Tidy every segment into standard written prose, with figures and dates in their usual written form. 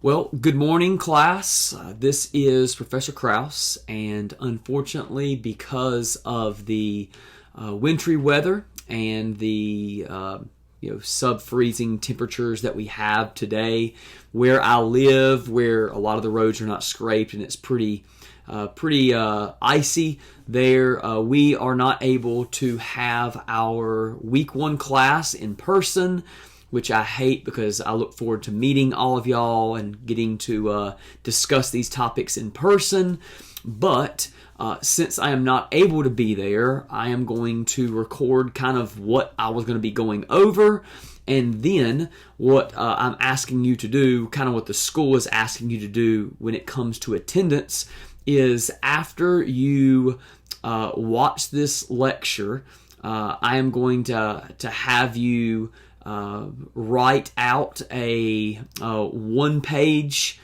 Well, good morning, class. This is Professor Kraus, and unfortunately, because of the wintry weather and the sub-freezing temperatures that we have today, where I live, where a lot of the roads are not scraped and it's pretty icy there, we are not able to have our week 1 class in person, which I hate because I look forward to meeting all of y'all and getting to discuss these topics in person. But since I am not able to be there, I am going to record kind of what I was going to be going over, and then what I'm asking you to do, kind of what the school is asking you to do when it comes to attendance, is after you watch this lecture, I am going to have you write out a one-page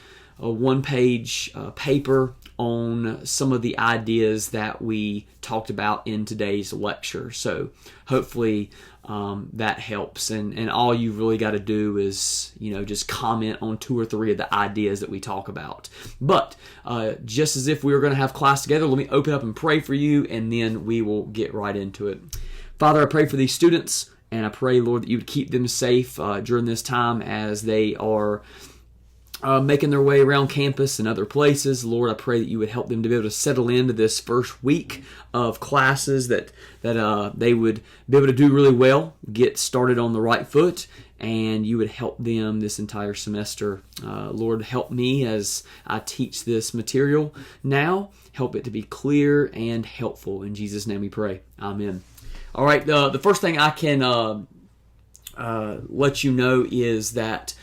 paper on some of the ideas that we talked about in today's lecture. So hopefully that helps, and all you really got to do is just comment on 2 or 3 of the ideas that we talk about. But just as if we were going to have class together, let me open up and pray for you, and then we will get right into it. Father, I pray for these students. And I pray, Lord, that you would keep them safe during this time as they are making their way around campus and other places. Lord, I pray that you would help them to be able to settle into this first week of classes, that they would be able to do really well, get started on the right foot, and you would help them this entire semester. Lord, help me as I teach this material now. Help it to be clear and helpful. In Jesus' name we pray. Amen. All right, the first thing I can let you know is that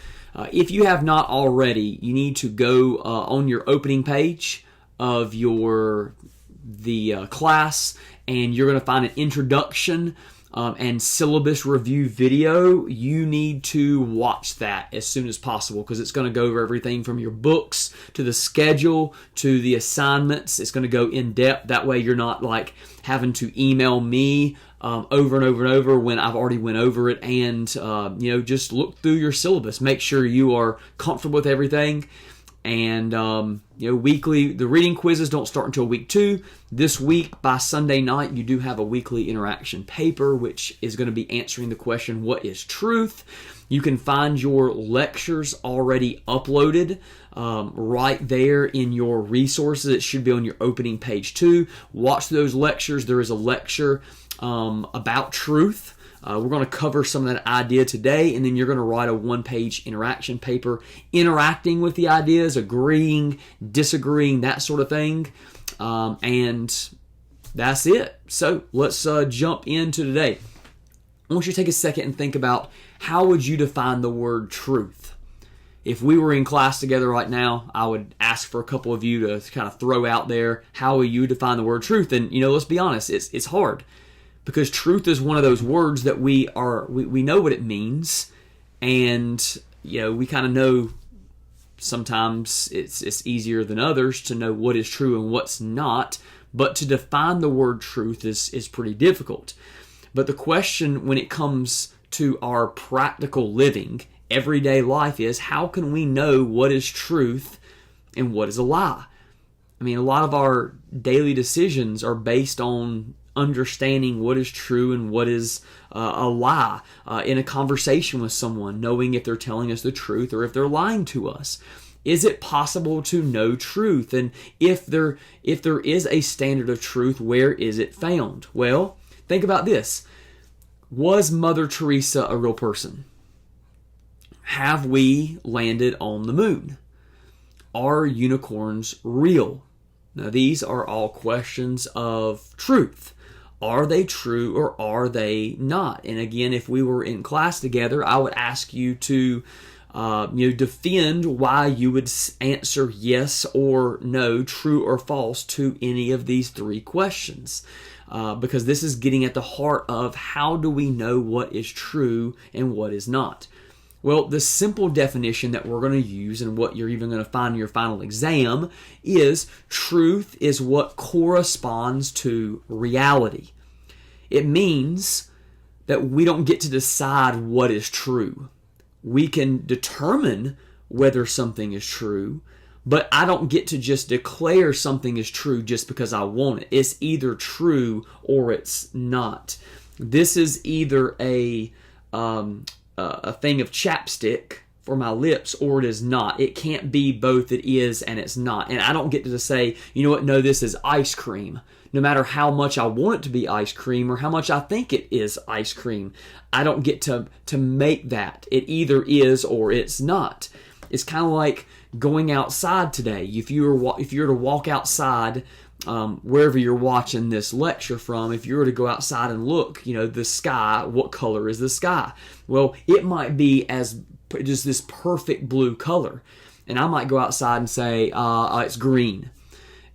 if you have not already, you need to go on your opening page of the class, and you're going to find an introduction and syllabus review video. You need to watch that as soon as possible because it's going to go over everything from your books to the schedule to the assignments. It's going to go in depth. That way you're not like having to email me over and over and over when I've already went over it, and just look through your syllabus. Make sure you are comfortable with everything. And weekly, the reading quizzes don't start until week 2. This week, by Sunday night, you do have a weekly interaction paper, which is going to be answering the question, what is truth? You can find your lectures already uploaded right there in your resources. It should be on your opening page too. Watch those lectures. There is a lecture about truth. We're going to cover some of that idea today, and then you're going to write a 1-page interaction paper interacting with the ideas, agreeing, disagreeing, that sort of thing. And that's it. So let's jump into today. I want you to take a second and think about, how would you define the word truth? If we were in class together right now, I would ask for a couple of you to kind of throw out there, how will you define the word truth? And let's be honest, it's hard. Because truth is one of those words that we know what it means, and we kind of know sometimes it's easier than others to know what is true and what's not, but to define the word truth is pretty difficult. But the question when it comes to our practical living, everyday life, is how can we know what is truth and what is a lie? I mean, a lot of our daily decisions are based on understanding what is true and what is a lie in a conversation with someone, knowing if they're telling us the truth or if they're lying to us. Is it possible to know truth? And if there is a standard of truth, where is it found? Well, think about this. Was Mother Teresa a real person? Have we landed on the moon? Are unicorns real? Now, these are all questions of truth. Are they true or are they not? And again, if we were in class together, I would ask you to defend why you would answer yes or no, true or false, to any of these 3 questions. Because this is getting at the heart of, how do we know what is true and what is not? Well, the simple definition that we're going to use, and what you're even going to find in your final exam, is truth is what corresponds to reality. It means that we don't get to decide what is true. We can determine whether something is true, but I don't get to just declare something is true just because I want it. It's either true or it's not. This is either a thing of chapstick for my lips, or it is not. It can't be both. It is and it's not. And I don't get to just say, you know what, no, this is ice cream. No matter how much I want it to be ice cream or how much I think it is ice cream, I don't get to make that. It either is or it's not. It's kind of like going outside today. If you were to walk outside, wherever you're watching this lecture from, if you were to go outside and look, the sky, what color is the sky? Well, it might be as just this perfect blue color. And I might go outside and say, it's green.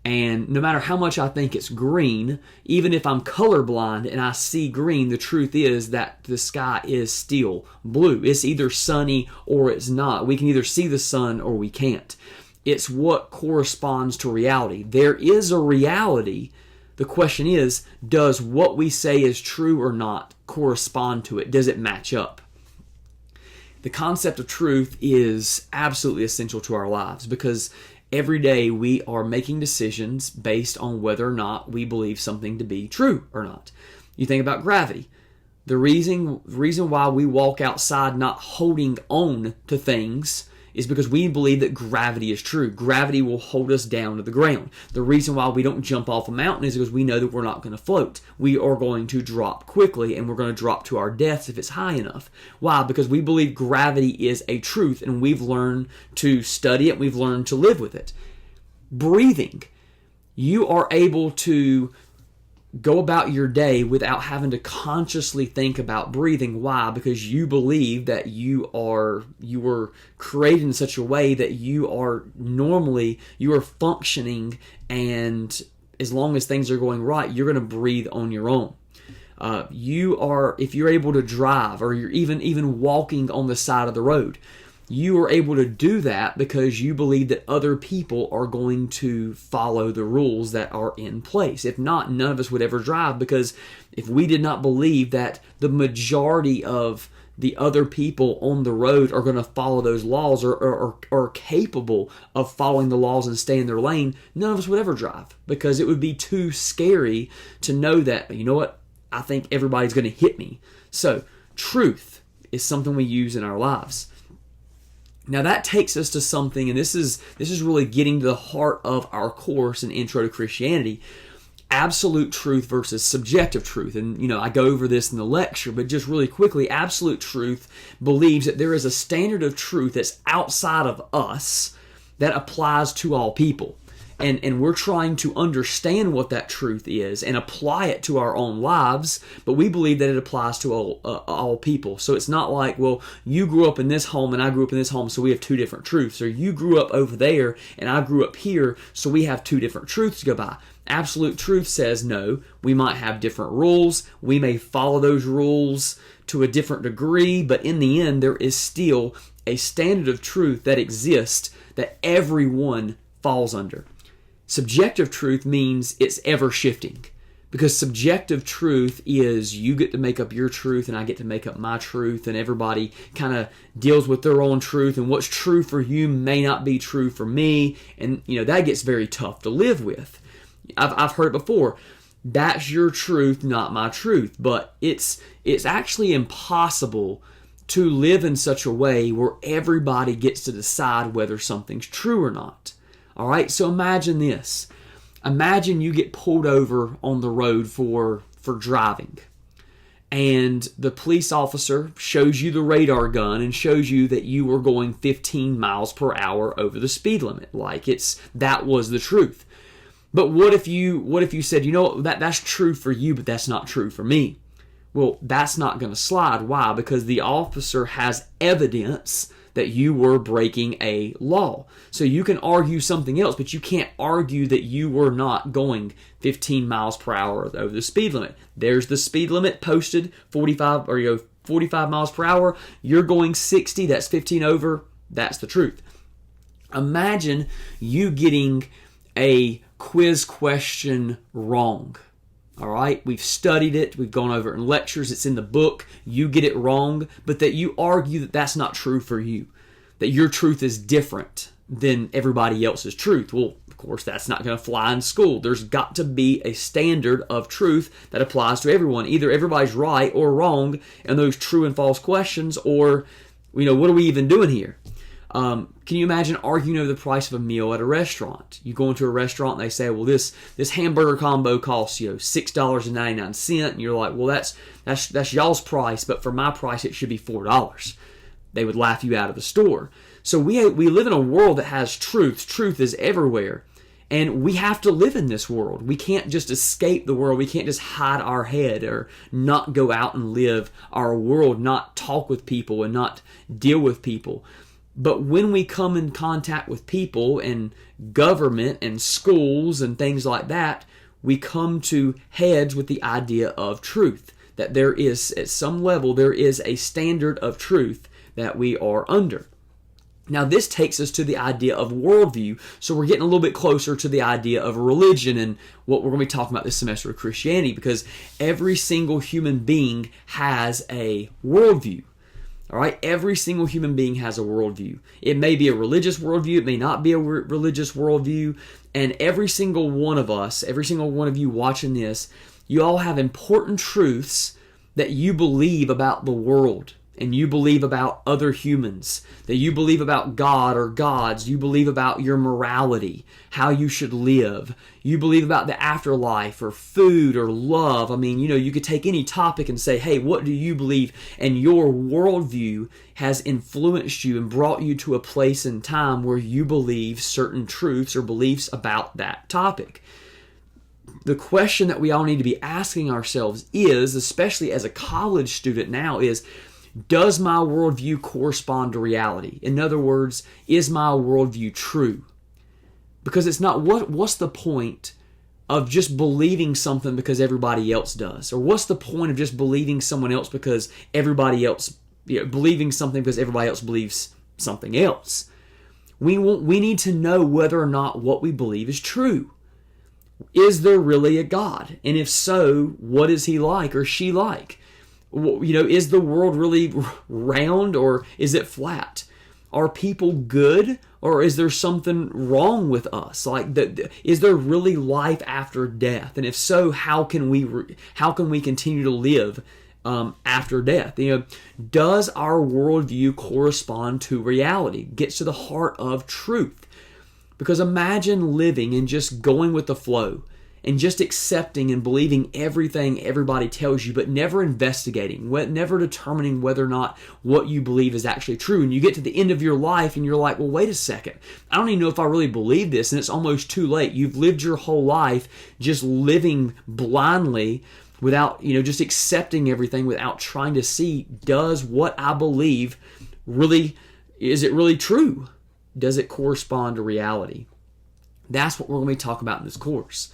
And no matter how much I think it's green, even if I'm colorblind and I see green, the truth is that the sky is still blue. It's either sunny or it's not. We can either see the sun or we can't. It's what corresponds to reality. There is a reality. The question is, does what we say is true or not correspond to it? Does it match up? The concept of truth is absolutely essential to our lives because every day we are making decisions based on whether or not we believe something to be true or not. You think about gravity. The reason why we walk outside not holding on to things is because we believe that gravity is true. Gravity will hold us down to the ground. The reason why we don't jump off a mountain is because we know that we're not going to float. We are going to drop quickly, and we're going to drop to our deaths if it's high enough. Why? Because we believe gravity is a truth, and we've learned to study it, we've learned to live with it. Breathing. You are able to go about your day without having to consciously think about breathing. Why? Because you believe that you were created in such a way that you are functioning, and as long as things are going right, you're going to breathe on your own. If you're able to drive, or you're even walking on the side of the road, you are able to do that because you believe that other people are going to follow the rules that are in place. If not, none of us would ever drive, because if we did not believe that the majority of the other people on the road are going to follow those laws or are capable of following the laws and stay in their lane, none of us would ever drive, because it would be too scary to know that, you know what, I think everybody's going to hit me. So truth is something we use in our lives. Now that takes us to something, and this is really getting to the heart of our course in Intro to Christianity: absolute truth versus subjective truth. And I go over this in the lecture, but just really quickly, absolute truth believes that there is a standard of truth that's outside of us that applies to all people. And we're trying to understand what that truth is and apply it to our own lives, but we believe that it applies to all people. So it's not like, well, you grew up in this home and I grew up in this home, so we have two different truths. Or you grew up over there and I grew up here, so we have two different truths to go by. Absolute truth says no, we might have different rules. We may follow those rules to a different degree, but in the end, there is still a standard of truth that exists that everyone falls under. Subjective truth means it's ever shifting, because subjective truth is you get to make up your truth and I get to make up my truth, and everybody kind of deals with their own truth, and what's true for you may not be true for me, and that gets very tough to live with. I've heard it before. That's your truth, not my truth. But it's actually impossible to live in such a way where everybody gets to decide whether something's true or not. All right, so imagine this. Imagine you get pulled over on the road for driving, and the police officer shows you the radar gun and shows you that you were going 15 miles per hour over the speed limit, like that was the truth. But what if you said, that's true for you, but that's not true for me? Well, that's not going to slide. Why? Because the officer has evidence that you were breaking a law. So you can argue something else, but you can't argue that you were not going 15 miles per hour over the speed limit. There's the speed limit posted, 45 miles per hour. You're going 60, that's 15 over. That's the truth. Imagine you getting a quiz question wrong. All right, we've studied it, we've gone over it in lectures, it's in the book, you get it wrong, but that you argue that that's not true for you. that your truth is different than everybody else's truth. Well, of course, that's not going to fly in school. There's got to be a standard of truth that applies to everyone. Either everybody's right or wrong in those true and false questions, or, what are we even doing here? Can you imagine arguing over the price of a meal at a restaurant? You go into a restaurant and they say, well, this hamburger combo costs $6.99, and you're like, well, that's y'all's price, but for my price it should be $4. They would laugh you out of the store. So we live in a world that has truth. Truth is everywhere, and we have to live in this world. We can't just escape the world. We can't just hide our head or not go out and live our world, not talk with people and not deal with people. But when we come in contact with people and government and schools and things like that, we come to heads with the idea of truth. That there is, at some level, there is a standard of truth that we are under. Now, this takes us to the idea of worldview. So we're getting a little bit closer to the idea of religion and what we're going to be talking about this semester of Christianity, because every single human being has a worldview. All right, every single human being has a worldview. It may be a religious worldview, it may not be a religious worldview, and every single one of us, every single one of you watching this, you all have important truths that you believe about the world, and you believe about other humans, that you believe about God or gods, you believe about your morality, how you should live, you believe about the afterlife or food or love. I mean, you could take any topic and say, hey, what do you believe? And your worldview has influenced you and brought you to a place in time where you believe certain truths or beliefs about that topic. The question that we all need to be asking ourselves is, especially as a college student now, is, does my worldview correspond to reality? In other words, is my worldview true? Because it's not, what's the point of just believing something because everybody else does? Or what's the point of just believing someone else because everybody else, believing something because everybody else believes something else? We need to know whether or not what we believe is true. Is there really a God? And if so, what is he like or she like? Is the world really round or is it flat? Are people good or is there something wrong with us? Is there really life after death? And if so, how can we continue to live after death? Does our worldview correspond to reality? Gets to the heart of truth. Because imagine living and just going with the flow and just accepting and believing everything everybody tells you, but never investigating, never determining whether or not what you believe is actually true. And you get to the end of your life and you're like, well, wait a second. I don't even know if I really believe this, and it's almost too late. You've lived your whole life just living blindly without, just accepting everything without trying to see, does what I believe is it really true? Does it correspond to reality? That's what we're going to be talking about in this course.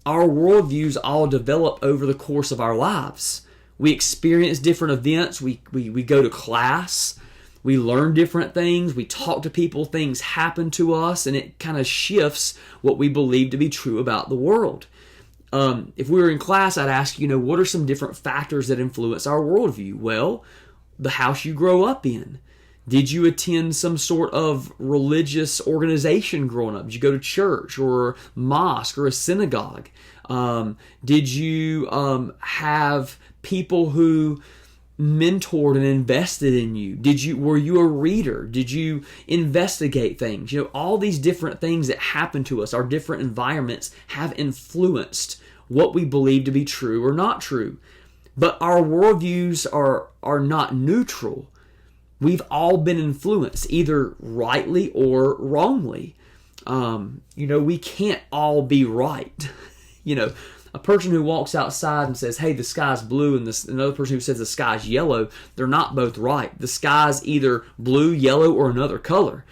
Our worldviews all develop over the course of our lives. We experience different events. We go to class. We learn different things. We talk to people. Things happen to us, and it kind of shifts what we believe to be true about the world. If we were in class, I'd ask, what are some different factors that influence our worldview? Well, the house you grow up in. Did you attend some sort of religious organization growing up? Did you go to church or a mosque or a synagogue? Did you have people who mentored and invested in you? Were you a reader? Did you investigate things? All these different things that happen to us, our different environments, have influenced what we believe to be true or not true. But our worldviews are not neutral. We've all been influenced, either rightly or wrongly. We can't all be right. A person who walks outside and says, hey, the sky's blue, and another person who says the sky's yellow, they're not both right. The sky's either blue, yellow, or another color.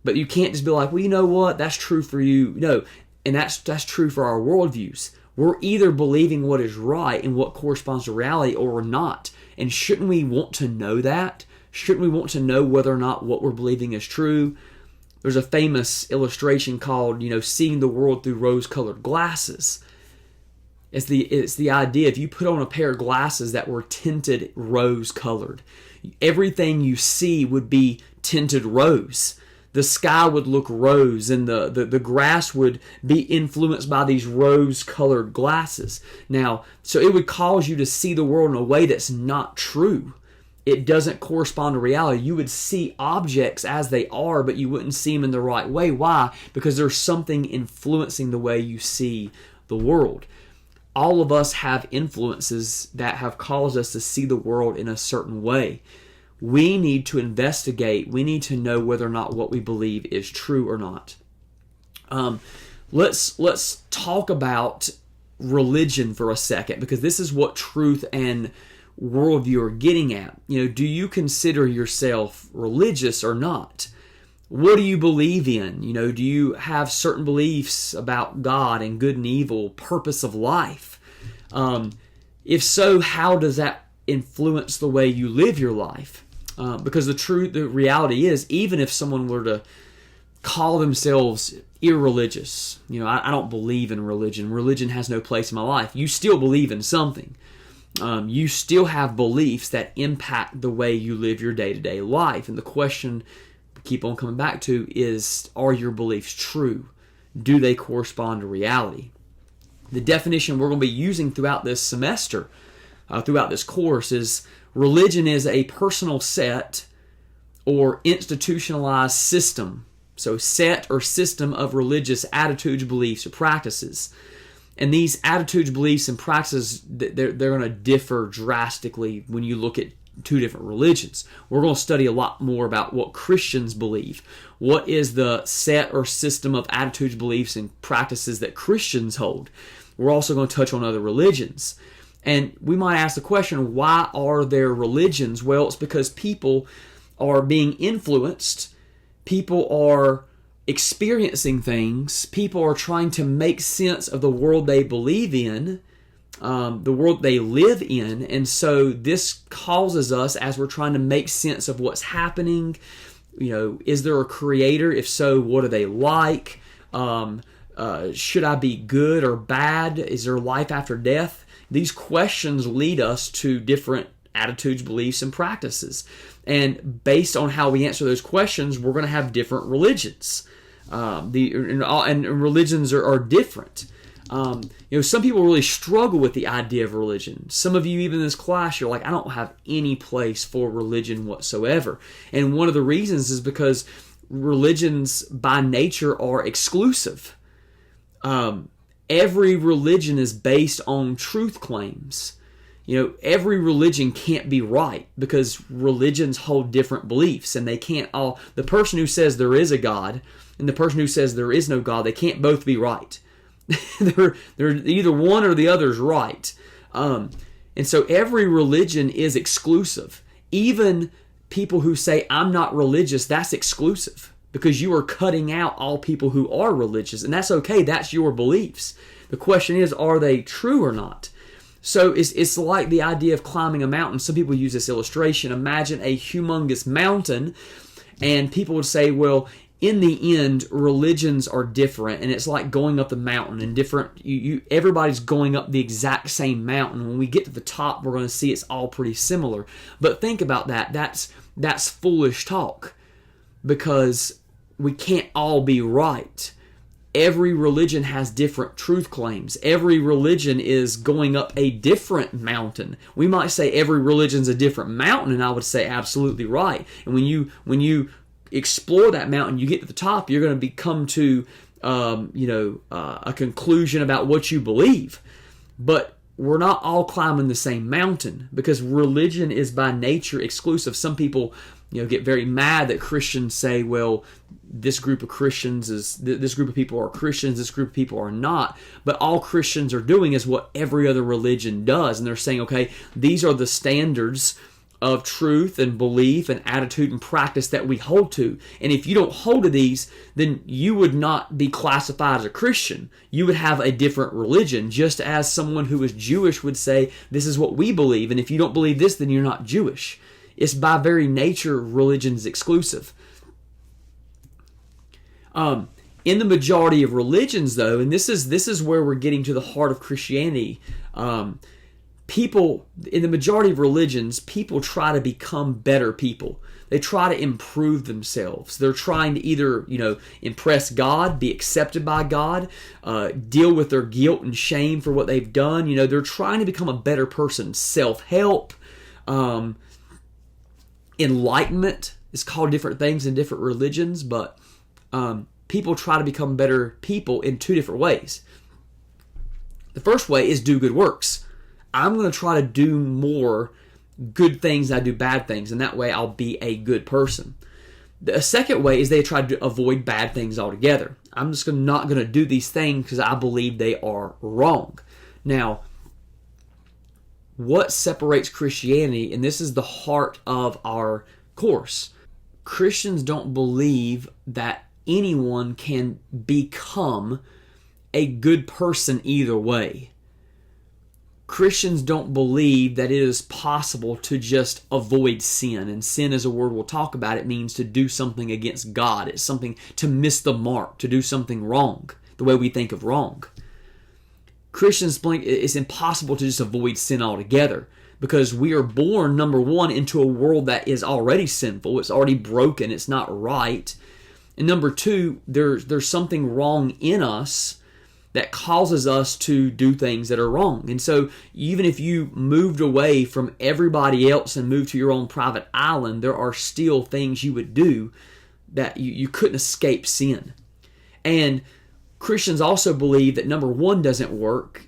But you can't just be like, well, you know what? That's true for you. No, and that's true for our worldviews. We're either believing what is right and what corresponds to reality, or we're not. And shouldn't we want to know that? Shouldn't we want to know whether or not what we're believing is true? There's a famous illustration called, seeing the world through rose-colored glasses. It's the idea, if you put on a pair of glasses that were tinted rose-colored, everything you see would be tinted rose. The sky would look rose, and the grass would be influenced by these rose-colored glasses. Now, so it would cause you to see the world in a way that's not true. It doesn't correspond to reality. You would see objects as they are, but you wouldn't see them in the right way. Why? Because there's something influencing the way you see the world. All of us have influences that have caused us to see the world in a certain way. We need to investigate. We need to know whether or not what we believe is true or not. Let's talk about religion for a second, because this is what truth and worldview are getting at. Do you consider yourself religious or not? What do you believe in? Do you have certain beliefs about God and good and evil, purpose of life? If so, how does that influence the way you live your life? Because the reality is, even if someone were to call themselves irreligious, I don't believe in religion. Religion has no place in my life. You still believe in something. You still have beliefs that impact the way you live your day-to-day life. And the question we keep on coming back to is, are your beliefs true? Do they correspond to reality? The definition we're going to be using throughout this semester, throughout this course, is religion is a personal set or institutionalized system. So set or system of religious attitudes, beliefs, or practices. And these attitudes, beliefs, and practices, they're going to differ drastically when you look at two different religions. We're going to study a lot more about what Christians believe. What is the set or system of attitudes, beliefs, and practices that Christians hold? We're also going to touch on other religions. And we might ask the question, why are there religions? Well, it's because people are being influenced. People are experiencing things. People are trying to make sense of the world they believe in, the world they live in. And so this causes us, as we're trying to make sense of what's happening, is there a creator? If so, what are they like? Should I be good or bad? Is there life after death? These questions lead us to different attitudes, beliefs, and practices. And based on how we answer those questions, we're going to have different religions. And religions are different. Some people really struggle with the idea of religion. Some of you, even in this class, you're like, I don't have any place for religion whatsoever. And one of the reasons is because religions by nature are exclusive. Every religion is based on truth claims. Every religion can't be right because religions hold different beliefs, and they can't all. The person who says there is a God and the person who says there is no God, they can't both be right. they're either one or the other is right. And so every religion is exclusive. Even people who say I'm not religious, that's exclusive, because you are cutting out all people who are religious, and that's okay. That's your beliefs. The question is, are they true or not? So it's like the idea of climbing a mountain. Some people use this illustration. Imagine a humongous mountain, and people would say, well, in the end, religions are different, and it's like going up the mountain and different. Everybody's going up the exact same mountain. When we get to the top, we're going to see it's all pretty similar. But think about that. That's foolish talk, because we can't all be right. Every religion has different truth claims. Every religion is going up a different mountain. We might say every religion's a different mountain, and I would say absolutely right. And when you explore that mountain, you get to the top, you're going to come to a conclusion about what you believe. But we're not all climbing the same mountain, because religion is by nature exclusive. Some people get very mad that Christians say, well, this group of Christians this group of people are Christians, this group of people are not. But all Christians are doing is what every other religion does. And they're saying, okay, these are the standards of truth and belief and attitude and practice that we hold to. And if you don't hold to these, then you would not be classified as a Christian. You would have a different religion, just as someone who is Jewish would say, this is what we believe, and if you don't believe this, then you're not Jewish. It's by very nature, religion is exclusive. In the majority of religions, though, and this is where we're getting to the heart of Christianity, people, in the majority of religions, people try to become better people. They try to improve themselves. They're trying to either, impress God, be accepted by God, deal with their guilt and shame for what they've done. They're trying to become a better person. Self-help, enlightenment is called different things in different religions, but people try to become better people in two different ways. The first way is do good works. I'm going to try to do more good things than I do bad things, and that way I'll be a good person. The second way is they try to avoid bad things altogether. I'm just not going to do these things because I believe they are wrong. Now, what separates Christianity, and this is the heart of our course, Christians don't believe that anyone can become a good person either way. Christians don't believe that it is possible to just avoid sin. And sin is a word we'll talk about. It means to do something against God. It's something to miss the mark, to do something wrong, the way we think of wrong. Christians believe it's impossible to just avoid sin altogether because we are born, number one, into a world that is already sinful. It's already broken. It's not right. And number two, there's something wrong in us that causes us to do things that are wrong. And so even if you moved away from everybody else and moved to your own private island, there are still things you would do that you couldn't escape sin. And Christians also believe that number one doesn't work.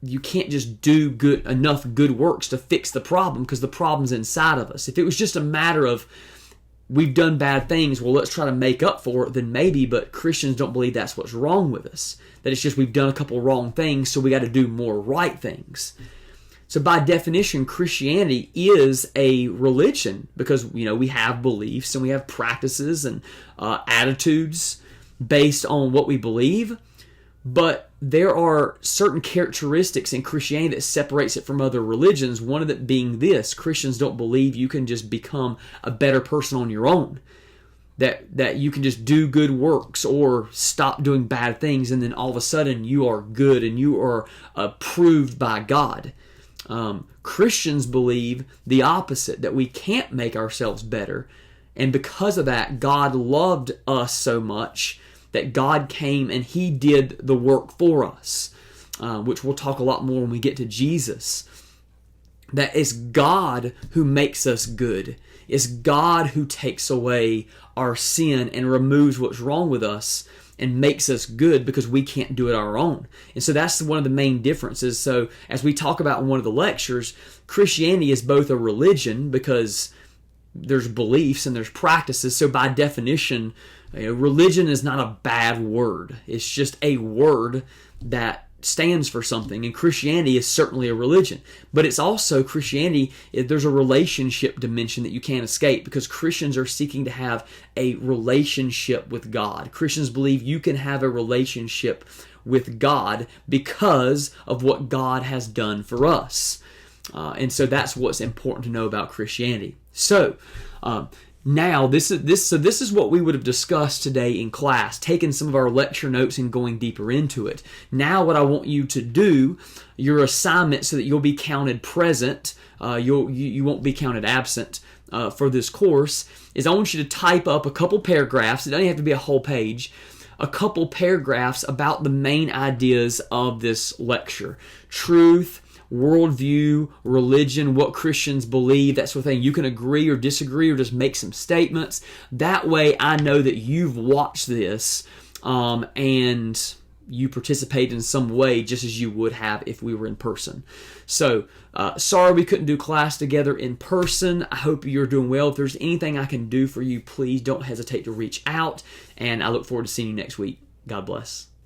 You can't just do enough good works to fix the problem because the problem's inside of us. If it was just a matter of we've done bad things, well, let's try to make up for it, then maybe, but Christians don't believe that's what's wrong with us. That it's just we've done a couple wrong things, so we got to do more right things. So by definition, Christianity is a religion because, we have beliefs and we have practices and attitudes based on what we believe, but there are certain characteristics in Christianity that separates it from other religions, one of them being this: Christians don't believe you can just become a better person on your own, that you can just do good works or stop doing bad things and then all of a sudden you are good and you are approved by God. Christians believe the opposite, that we can't make ourselves better, and because of that, God loved us so much that God came and He did the work for us, which we'll talk a lot more when we get to Jesus. That it's God who makes us good. It's God who takes away our sin and removes what's wrong with us and makes us good because we can't do it our own. And so that's one of the main differences. So as we talk about in one of the lectures, Christianity is both a religion because there's beliefs and there's practices. So by definition, religion is not a bad word. It's just a word that stands for something, and Christianity is certainly a religion. But it's also Christianity, there's a relationship dimension that you can't escape because Christians are seeking to have a relationship with God. Christians believe you can have a relationship with God because of what God has done for us. And so that's what's important to know about Christianity. So, now, this is what we would have discussed today in class, taking some of our lecture notes and going deeper into it. Now what I want you to do, your assignment so that you'll be counted present, you won't be counted absent for this course, is I want you to type up a couple paragraphs. It doesn't have to be a whole page. A couple paragraphs about the main ideas of this lecture. Truth, worldview, religion, what Christians believe, that sort of thing. You can agree or disagree or just make some statements. That way I know that you've watched this and you participate in some way just as you would have if we were in person. So, sorry we couldn't do class together in person. I hope you're doing well. If there's anything I can do for you, please don't hesitate to reach out, and I look forward to seeing you next week. God bless.